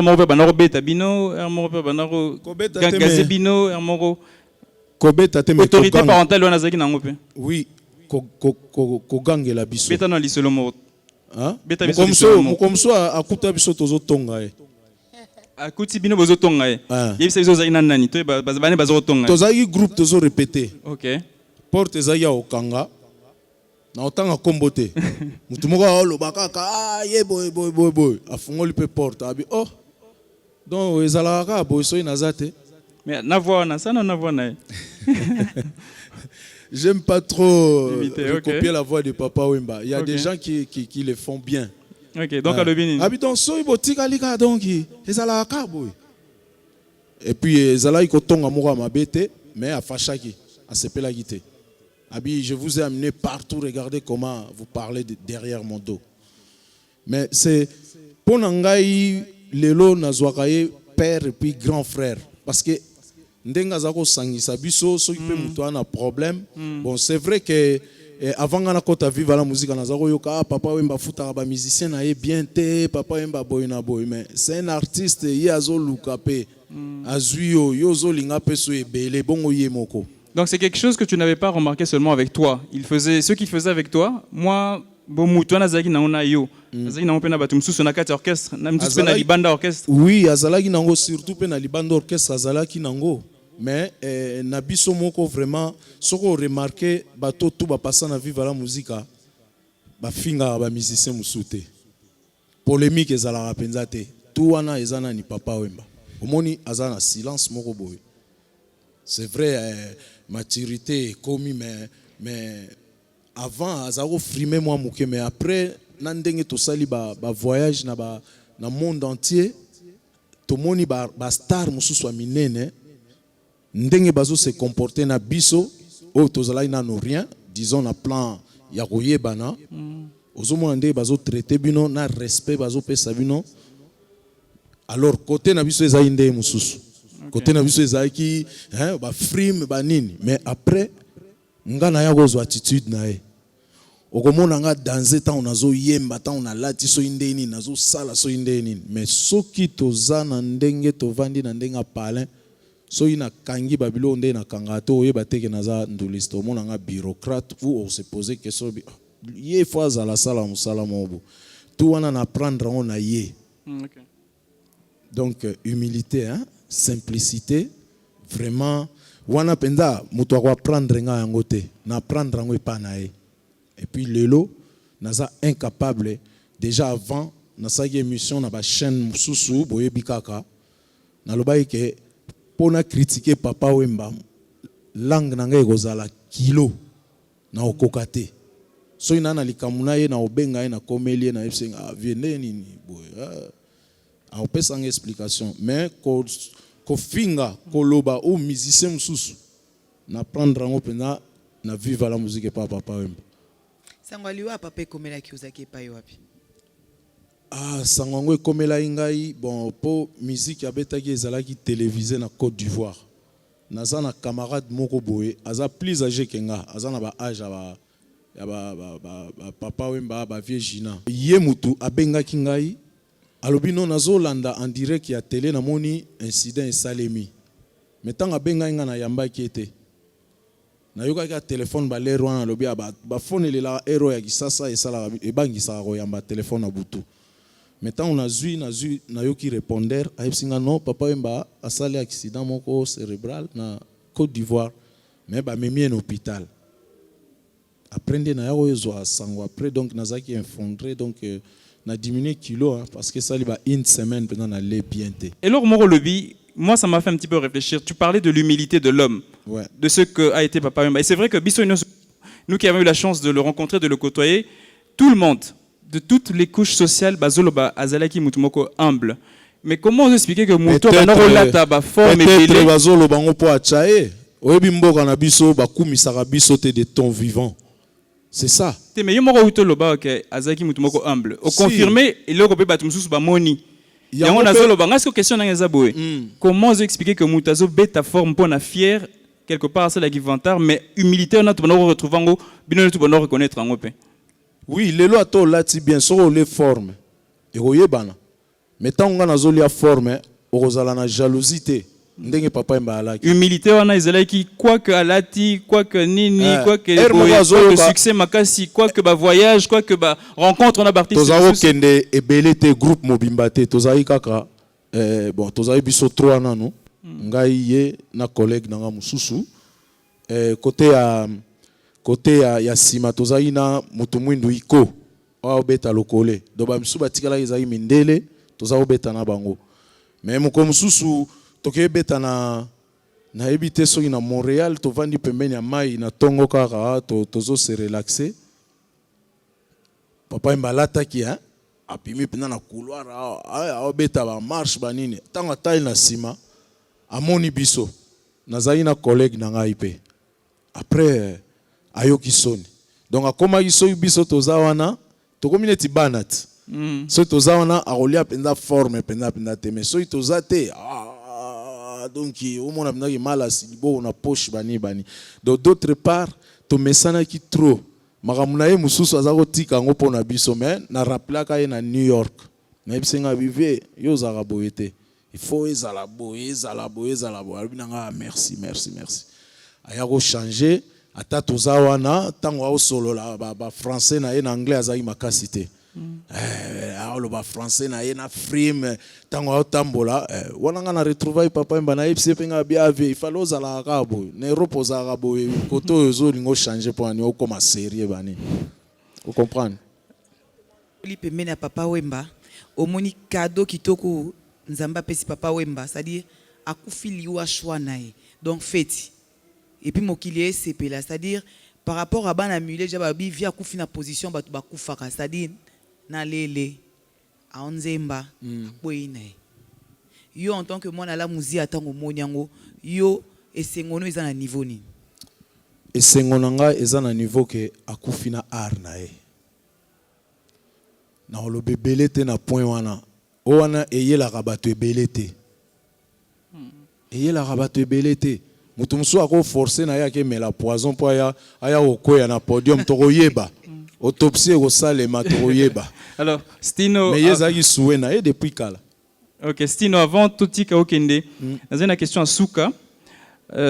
Moro banaro beta bino, moro banaro gazebino, moro kobeta te autorité parentale wana zaki nango pe. Oui, kogangela biso. Beta na lisolo moro. Hein? Beta biso lisolo moro. Mukomso akuta biso tozo tonga e. Akuti bino bozo tonga e. Yebisa biso zaki nani to bane bazo tonga. Tozaki groupe tozo répéter. OK. Porte zaki ya okanga. Na otanga kombo te. Mutu moko aloba kaka ye boy. Afungoli pe porte abi oh. Donc ezala kaka boy so inazate. Mais na voix na ça na voix na. J'aime pas trop copier la voix de Papa Wemba. Il y a des gens qui le font bien. OK, donc à l'obini. Habitant so ibotika lika donc ezala kaka boy. Et puis ezala ikotonga moko mabete mais a fachaki a sepela gité. Abi, je vous ai amené partout, regardez comment vous parlez derrière mon dos. Mais c'est pour Nangaï, Lelo Nazwakaye, père et puis grand frère. Parce que Ndenga Zako Sangisa Biso, ceux qui peuvent un problème. Bon, c'est vrai que avant qu'on a vivre la musique, papa Wemba Futa ba musicien na bien té, papa Wemba boyna boy. Mais c'est un artiste, Yazo Lukape, Azuyo, Yozo Lingape Soebele, Bongo Yemoko. Donc c'est quelque chose que tu n'avais pas remarqué seulement avec toi. Il faisait ce qu'il faisait avec toi. Moi, bomuto na zaki na ona yo. Zaki na opena batumsu na kati orchestre, na mtsu na libanda orchestre. Oui, azalaki nango surtout pe na libanda orchestre azalaki nango. Mais na biso moko vraiment soko remarquer bato tout ba passer na vivre la musique ba finga ba musicien musute. Polémique ezala rapenza te. Tout wana ezana ni Papa Wemba. Omoni azana silence moko boy. C'est vrai, maturité commis, mais avant, azaro frimé moi mouké, mais après, nandenge to sali ba voyage na monde entier, to moni ba star musu soit minene, ndenge bazo se comporter na biso, o to zala ina no rien, disons na plan ya koye bana, ozomo ndenge bazo traiter bino na respect bazo pesa bino, alors côté na biso eza inde mususu. Côté na biso ezaki ba frime ba nini mais après nga na ya gozo attitude na e okomona nga danser tant onazo yemba tant ona lati so indeni nazo sala so indeni mais soki toza na ndenge tovandi na ndenga palin so ina kangi babilo nde na kanga to oyeba teke naza nduliste omona nga bureaucrate ou on se poser question ye fois à la sala musala mobo tout wana na prendre on na ye. OK. Donc humilité simplicité, vraiment, wana penda, mutu wa prendre nga yango te, na prendre ngo epanae. Et puis lelo, naza incapable, déjà avant, nasa émission na ba chaîne mususu, boye bikaka, na loba ke pona critiquer Papa Wemba, langue nanga ekozala kilo, na okokate. So inana likamuna ye na obenga ye na komelie na fc vienne nini boye. On peut sans explication, mais ko finga koloba ou musicien mususu na prendre en opena na vivre la musique pa Papa Wemba. Sangwaliwa papa komela ki uzaki pa yo wapi? Sangwango komela ingai bon po musique abetaki ezalaki télévisé na Côte d'Ivoire. Naza na camarade moko boye, aza plus âgé que nga, aza na ba âge ya Papa Wemba ba vieux Gina. Ye mutu abengaki ngai alobino nazolanda en direct ya télé na moni incident esalemi. Mais tant abenga nga na yamba kiete. Na yoka ka téléphone ba lero wana lobi ba phone lela ero ya kisasa esala ebangisa ko yamba téléphone na butu. Mais tant on a zui na yoki répondeur aipsinga non Papa Wemba asali accident moko cérébral na Côte d'Ivoire mais ba memi en hôpital. Après na yako ezwa sango après donc nazaki infondré donc na diminué kilo parce que ça lui va une semaine pendant d'aller bien. Et alors Moro Lobi, moi ça m'a fait un petit peu réfléchir. Tu parlais de l'humilité de l'homme, de ce que a été Papa Wemba. Et c'est vrai que Bisso, nous qui avons eu la chance de le rencontrer, de le côtoyer, tout le monde, de toutes les couches sociales, bazoloba azalaki mutumoko humble. Mais comment vous expliquer que muto banorolata ba forme peut-être bazoloba ngo po achae, oyebi mboka na biso ba kumisaka biso te de ton vivant. C'est ça. Mais yo moko uto loba ke azaki mutu moko humble. Au confirmer eloko pe batumsusu ba moni. Yango nazo loba ngasko question na ngeza boye. Comment vous expliquer que mutazo beta forme pour na fier quelque part c'est la givantard mais humilité on a tout bonheur retrouver ngo bino tout bonheur reconnaître ngo pe. Oui, lelo ato lati bien sûr les formes. Et oyebana. Mais tant qu'on a zoli à forme, ozala na jalousie. Ndenge papa Wemba alaki. Humilité wana ezalaki quoi que alati, quoi que nini, quoi que le succès makasi, quoi que ba voyage, quoi que ba rencontre on a parti. Tozao kende ebelete groupe mobimba te, tozai kaka bon tozai biso 3 nano. Ngai ye na collègue nanga mususu. Côté ya sima tozai na mutu mwindu iko. Wa beta lokole. Doba msuba tikala ezai mindele, tozao beta na bango. Mais muko mususu toke beta na ebite soki na Montréal tovandi pembeni ya mai na tongo kaka tozo se relaxer. Papa Wemba ki hein apimi pena na couloir a beta ba marche banini tanga taille na sima amoni biso nazali na collègue na ngai pe après ayoki soni donc akoma iso biso toza wana tokomi neti banat so toza wana akolia penda forme penda te mais so toza te donc au moins on a mal à Silibo on a poche bani donc d'autre part to mesana qui trop makamuna ye mususu azako tika ngo pona biso mais na rappela ka na New York na bisenga vive yo zaka boyete il faut ezala boye albinanga merci aya ko changer ata toza wana tango au solo la ba français na ye na anglais azaki makasité aloba français na ye na frime tango atambola wana nga na retrouvaille papa Wemba na yebise penga biave il fallait ozala kabo na Europe ozala boye koto ezo lingo changer pour ani okoma sérieux bani vous comprenez li pembeni ya papa Wemba omoni cadeau kitoko nzamba pesi papa Wemba c'est-à-dire akufi liwa shwa na ye donc feti et puis mokili esepela c'est-à-dire par rapport à bana mule jaba bi via akufi na position batu bakufaka c'est-à-dire na lele a onzemba boyina yo en tant que moi na la muzi atango monyango yo esengono eza na niveau ni esengono nga eza na niveau ke akufi na art na ye na lo bebelete na point wana o wana eyelaka bato ebele te eyelaka bato ebele te mutu mosusu akoforce na ye akemela poison mpo aya kokwea na podium tokoyeba autopsie ekosalema tokoyeba. Alors Stino mais ezalaki souwe na ye depuis kala. Ok Stino, avant totika okende naza na question à Souka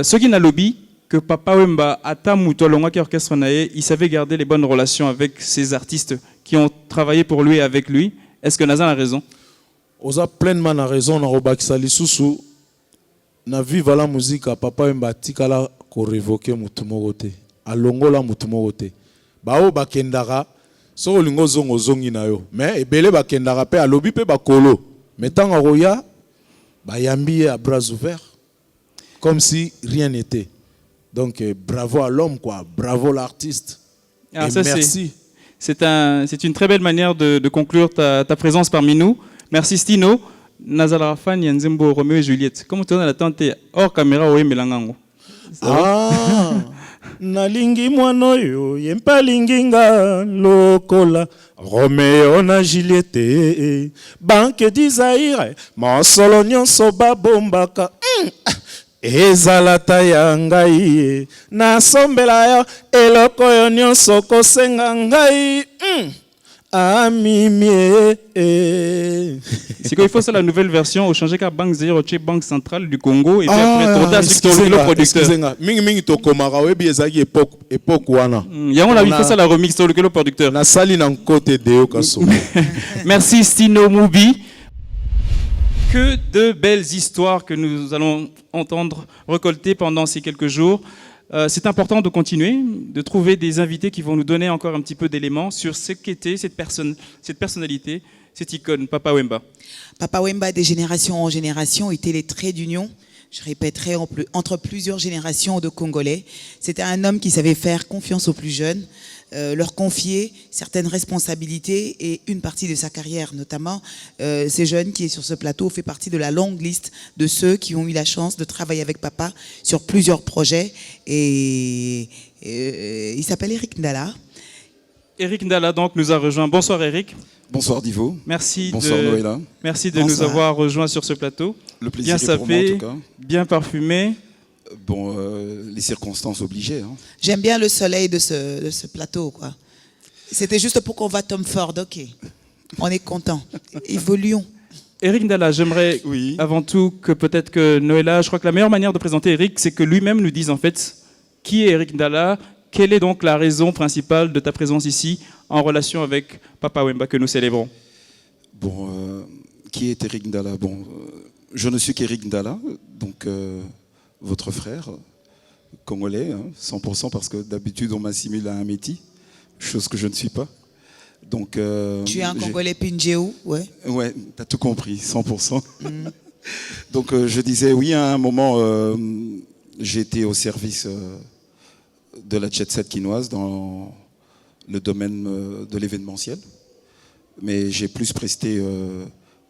soki na lobby que papa Wemba ata mutu alongwaki orchestre na ye il savait garder les bonnes relations avec ses artistes qui ont travaillé pour lui et avec lui. Est-ce que naza a raison? Oza pleinement na raison na robakisa lisusu na viva la musique papa Wemba tikala ko révoquer mutu moko te alongola mutu moko te bao bakendaka so olingo zongo zongi na yo mais ebele bakendaka pe alobi pe bakolo mais tant roya bayambi à bras ouverts comme si rien n'était donc bravo à l'homme quoi bravo l'artiste et ça, merci c'est une très belle manière de conclure ta présence parmi nous. Merci Stino. Nazala fan Yanzembo Roméo et Juliette. Comment tu as la tante hors caméra ou melangango? Nalingi mwanoyo yempa linginga lokola Roméo na Juliette banque d'Isaïre mosolo nyonso babombaka ezalata ya ngai nasombela yo eloko yo nyonso kosenga ngai amimie. C'est qu'il faut ça la nouvelle version au changer car banque zéro chez banque centrale du Congo et puis après sur le producteur. Mingi to komara webi ezaki époque wana. Yango la il faut ça la remix sur le producteur. Na sali na côté de kaso. Merci Stino Mubi. Que de belles histoires que nous allons entendre récolter pendant ces quelques jours. C'est important de continuer, de trouver des invités qui vont nous donner encore un petit peu d'éléments sur ce qu'était cette personnalité, cette icône, Papa Wemba. Papa Wemba, de génération en génération, était les traits d'union, je répéterai, entre plusieurs générations de Congolais. C'était un homme qui savait faire confiance aux plus jeunes, leur confier certaines responsabilités et une partie de sa carrière, notamment ces jeunes qui est sur ce plateau fait partie de la longue liste de ceux qui ont eu la chance de travailler avec papa sur plusieurs projets et il s'appelle Eric Ndala. Eric Ndala donc nous a rejoint. Bonsoir Eric. Bonsoir Divo. Merci Bonsoir Noëlla. Merci de nous avoir rejoints sur ce plateau. Le plaisir bien est pour moi en tout cas. Bien parfumé. Bon, les circonstances obligées. Hein. J'aime bien le soleil de ce plateau, quoi. C'était juste pour qu'on va Tom Ford, ok. On est content. Évoluons. Eric Ndala, j'aimerais Oui. avant tout que peut-être que Noëlla, je crois que la meilleure manière de présenter Eric, c'est que lui-même nous dise en fait qui est Eric Ndala, quelle est donc la raison principale de ta présence ici en relation avec Papa Wemba que nous célébrons. Bon, qui est Eric Ndala? Bon, je ne suis qu'Eric Ndala, donc votre frère, congolais, hein, 100%, parce que d'habitude on m'assimile à un métis, chose que je ne suis pas. Donc, Tu es un Congolais Pinjéou, ouais. Ouais, t'as tout compris, 100%. Donc je disais, oui, à un moment, j'ai été au service de la jet set quinoise dans le domaine de l'événementiel, mais j'ai plus presté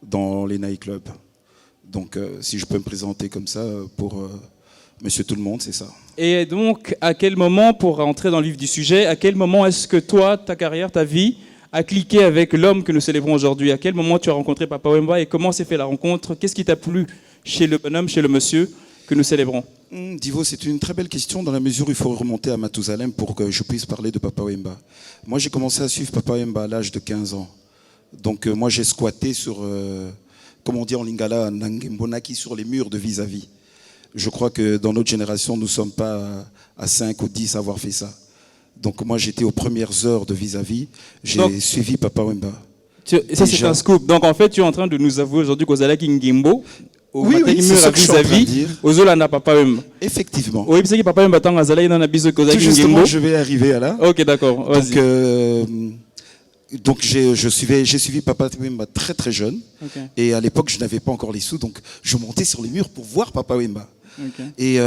dans les nightclubs. Donc si je peux me présenter comme ça pour Monsieur Tout-le-Monde, c'est ça. Et donc, à quel moment, pour rentrer dans le vif du sujet, à quel moment est-ce que toi, ta carrière, ta vie, a cliqué avec l'homme que nous célébrons aujourd'hui? À quel moment tu as rencontré Papa Wemba et comment s'est fait la rencontre? Qu'est-ce qui t'a plu chez le bonhomme, chez le monsieur que nous célébrons? Divo, c'est une très belle question dans la mesure où il faut remonter à Mathusalem pour que je puisse parler de Papa Wemba. Moi, j'ai commencé à suivre Papa Wemba à l'âge de 15 ans. Donc, moi, j'ai squatté sur, comme on dit en lingala, Nangembonaki, sur les murs de vis-à-vis. Je crois que dans notre génération, nous ne sommes pas à 5 ou 10 à avoir fait ça. Donc moi, j'étais aux premières heures de vis-à-vis. J'ai suivi Papa Wemba. Ça, c'est un scoop. Donc en fait, tu es en train de nous avouer aujourd'hui qu'aux Alaki Ngimbo, au oui, c'est ce que je suis en train de dire. aux Olanda Papa Wemba. Effectivement. Oui, c'est que Papa Wemba tant Azala dans la bise qu'aux Alaki Justement, Ngimbo. je vais arriver à là. Ok, d'accord. Donc j'ai suivi Papa Wemba très très jeune. Okay. Et à l'époque, je n'avais pas encore les sous, donc je montais sur les murs pour voir Papa Wemba. Okay. Et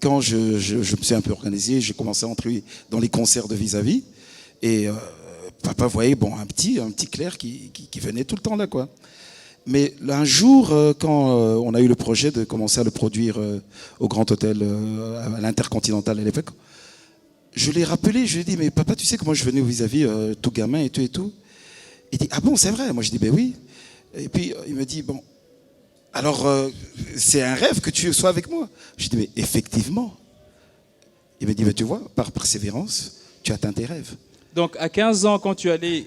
quand je me suis un peu organisé, j'ai commencé à entrer dans les concerts de vis-à-vis. Et papa voyait un petit clerc qui venait tout le temps là, quoi. Mais un jour, quand on a eu le projet de commencer à le produire au Grand Hôtel, à l'Intercontinental à l'époque, je l'ai rappelé, je lui ai dit, mais papa, tu sais que moi je venais au vis-à-vis tout gamin et tout et tout. Il dit, ah bon, c'est vrai? Moi je dis, ben oui. Et puis il me dit, bon, alors c'est un rêve que tu sois avec moi. Je dis, mais effectivement. Il me dit, ben, tu vois, par persévérance, tu atteins tes rêves. Donc à 15 ans, quand tu allais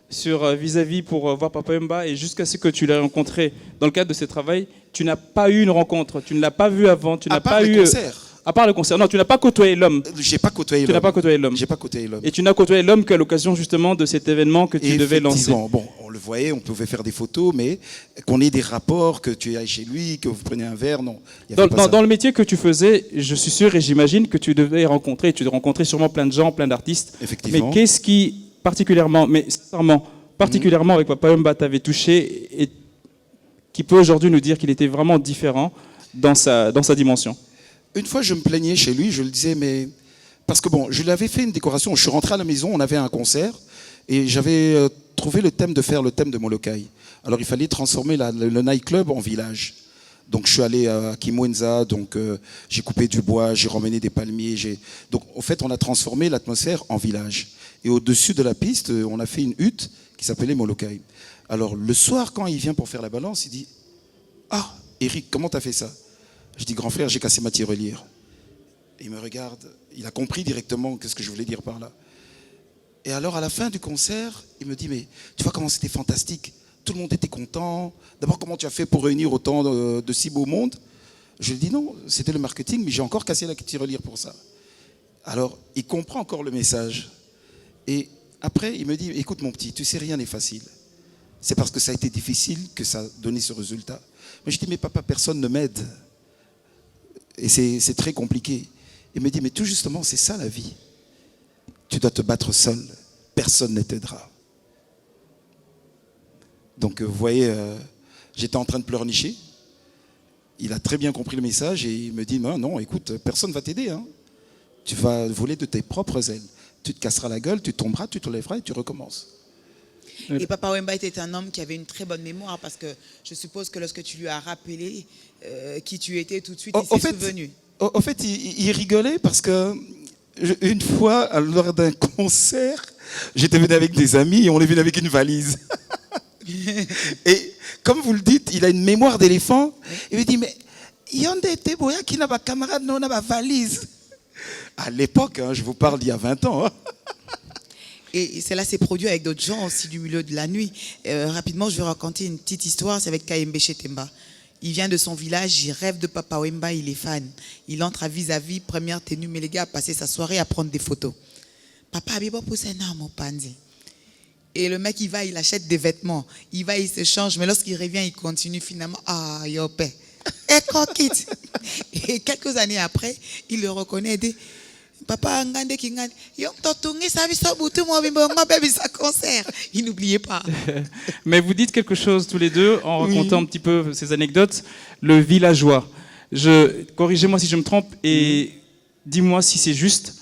sur vis-à-vis pour voir Papa Wemba et jusqu'à ce que tu l'aies rencontré dans le cadre de ce travail, tu n'as pas eu une rencontre, tu ne l'as pas vu avant, tu n'as pas eu... À part le concert. Non, tu n'as pas côtoyé l'homme. J'ai pas côtoyé l'homme. Tu n'as pas côtoyé l'homme. J'ai pas côtoyé l'homme. Et tu n'as côtoyé l'homme qu'à l'occasion justement de cet événement que tu devais lancer. Bon, on le voyait, on pouvait faire des photos, mais qu'on ait des rapports, que tu ailles chez lui, que vous preniez un verre, non. Dans le métier que tu faisais, je suis sûr et j'imagine que tu devais rencontrer, tu devais rencontrer sûrement plein de gens, plein d'artistes. Effectivement. Mais qu'est-ce qui particulièrement, mais sincèrement, avec Papa Wemba t'avait touché et qui peut aujourd'hui nous dire qu'il était vraiment différent dans sa dimension? Une fois, je me plaignais chez lui, je le disais, mais... Parce que bon, je lui avais fait une décoration, je suis rentré à la maison, on avait un concert, et j'avais trouvé le thème de faire le thème de Molokai. Alors il fallait transformer le nightclub en village. Donc je suis allé à Kimwenza, donc j'ai coupé du bois, j'ai ramené des palmiers. Donc en fait, on a transformé l'atmosphère en village. Et au-dessus de la piste, on a fait une hutte qui s'appelait Molokai. Alors le soir, quand il vient pour faire la balance, il dit « Ah, Eric, comment t'as fait ça ?» Je dis, grand frère, j'ai cassé ma tirelire. Il me regarde, il a compris directement ce que je voulais dire par là. Et alors, à la fin du concert, il me dit, mais tu vois comment c'était fantastique. Tout le monde était content. D'abord, comment tu as fait pour réunir autant de si beau monde? Je lui dis, non, c'était le marketing, mais j'ai encore cassé la tirelire pour ça. Alors, il comprend encore le message. Et après, il me dit, écoute mon petit, tu sais, rien n'est facile. C'est parce que ça a été difficile que ça a donné ce résultat. Mais je dis, mais papa, personne ne m'aide. Et c'est très compliqué. Il me dit, mais tout justement, c'est ça la vie. Tu dois te battre seul. Personne ne t'aidera. Donc, vous voyez, j'étais en train de pleurnicher. Il a très bien compris le message et il me dit, non, écoute, personne ne va t'aider. Hein. Tu vas voler de tes propres ailes. Tu te casseras la gueule, tu tomberas, tu te lèveras et tu recommences. Et Papa Wemba était un homme qui avait une très bonne mémoire parce que je suppose que lorsque tu lui as rappelé qui tu étais, tout de suite, il s'est souvenu. En fait, il rigolait parce que une fois, lors d'un concert, j'étais venu avec des amis et on est venu avec une valise. Et comme vous le dites, il a une mémoire d'éléphant. Il me dit, mais Yonde était boya qui n'a pas camarade, non, n'a pas valise. À l'époque, hein, je vous parle d'il y a 20 ans. Hein. Et cela s'est produit avec d'autres gens aussi du milieu de la nuit. Rapidement, je vais raconter une petite histoire, c'est avec Kayembe Chetemba. Il vient de son village, il rêve de Papa Wemba, il est fan. Il entre à vis-à-vis, première tenue, mais les gars a passé sa soirée à prendre des photos. Papa Abibo pousse un arme au pandi. Et le mec, il va, il achète des vêtements. Il va, il se change, mais lorsqu'il revient, il continue finalement. Ah, yopé. Et quelques années après, il le reconnaît et dit, Papa Ngande Kingane, concert. Il n'oubliait pas. Mais vous dites quelque chose tous les deux en racontant un petit peu ces anecdotes. Le villageois. Corrigez-moi si je me trompe et dis-moi si c'est juste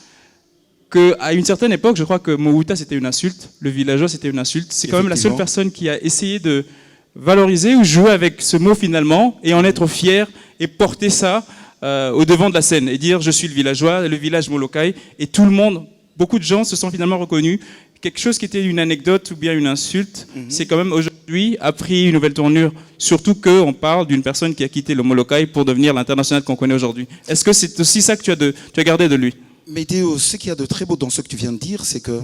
qu'à une certaine époque, je crois que Mohuta c'était une insulte, le villageois c'était une insulte. C'est quand même la seule personne qui a essayé de valoriser ou jouer avec ce mot finalement et en être fier et porter ça au devant de la scène et dire je suis le villageois, le village Molokai, et tout le monde, beaucoup de gens se sont finalement reconnus. Quelque chose qui était une anecdote ou bien une insulte, c'est quand même aujourd'hui a pris une nouvelle tournure, surtout qu'on parle d'une personne qui a quitté le Molokai pour devenir l'international qu'on connaît aujourd'hui. Est-ce que c'est aussi ça que tu as gardé de lui? Mais Théo, ce qu'il y a de très beau dans ce que tu viens de dire, c'est que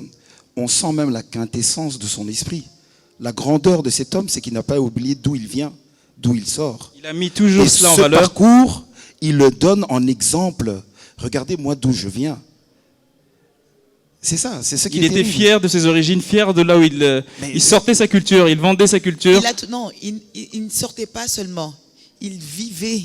on sent même la quintessence de son esprit. La grandeur de cet homme, c'est qu'il n'a pas oublié d'où il vient, d'où il sort. Il a mis toujours cela en valeur. Ce parcours, il le donne en exemple. Regardez-moi d'où je viens. C'est ça, c'est ce qui Il était fier de ses origines, fier de là où il sortait sa culture, il vendait sa culture. Non, il ne sortait pas seulement, il vivait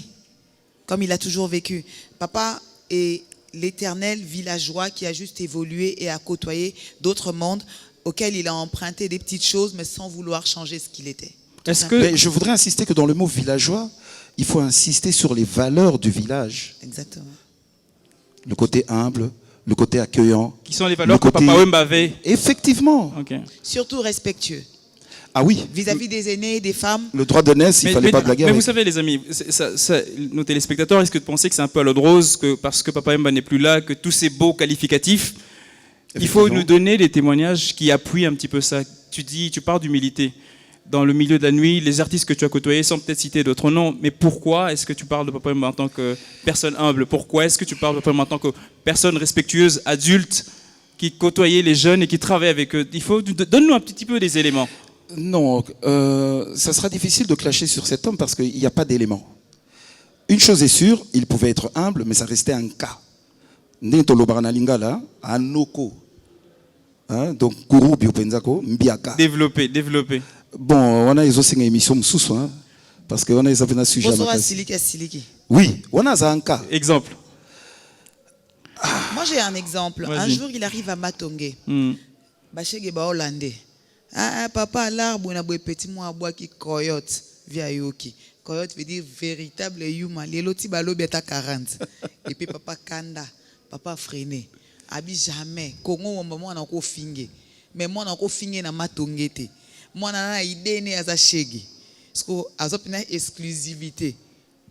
comme il a toujours vécu. Papa est l'éternel villageois qui a juste évolué et a côtoyé d'autres mondes auxquels il a emprunté des petites choses, mais sans vouloir changer ce qu'il était. Mais je voudrais insister que dans le mot villageois, il faut insister sur les valeurs du village. Exactement. Le côté humble, le côté accueillant. Qui sont les valeurs que Papa Wemba avait. Effectivement. Okay. Surtout respectueux. Ah oui. Vis-à-vis des aînés, des femmes. Le droit de naissance, il ne fallait pas blaguer avec. Mais vous savez les amis, nos téléspectateurs, est-ce que vous pensez que c'est un peu à l'eau de rose, que parce que Papa Wemba n'est plus là, que tous ces beaux qualificatifs, il faut nous donner des témoignages qui appuient un petit peu ça. Tu parles d'humilité. Dans le milieu de la nuit, les artistes que tu as côtoyés, sans peut-être citer d'autres noms, mais pourquoi est-ce que tu parles de Papa Wemba en tant que personne humble? Pourquoi est-ce que tu parles de Papa Wemba en tant que personne respectueuse, adulte, qui côtoyait les jeunes et qui travaillait avec eux? Donne-nous un petit peu des éléments. Non, ça sera difficile de clasher sur cet homme parce qu'il n'y a pas d'éléments. Une chose est sûre, il pouvait être humble, mais ça restait un cas. Donc, Kourou Biopenzako, Mbiaka. Développer. Bon, on a aussi une émission sous parce qu'on a un sujet. Oui, on a un cas. Exemple. Moi j'ai un exemple. Un jour il arrive à Matongé. Bachege ba hollandais. Papa l'arbre na boy petit moi bois qui coyote via yoki. Coyote veut dire véritable humain. Les lotis balo beta 40. Et puis papa kanda, papa freiné. Abi jamais. Congo maman na ko finge. Mais moi na ko finge na Matongé te. Moi na idée ne aza shege. Parce que azopina exclusivité.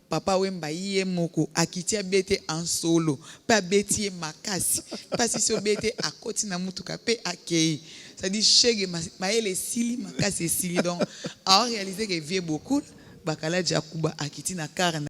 Papa Wemba yé moko akitia bete en solo. Pas bete makasi. Pas si so bete à côté na mutuka pe akei. Ça dit shege maele sili makasi sili donc a réalisé que vie beaucoup bakala jakuba akiti na karna.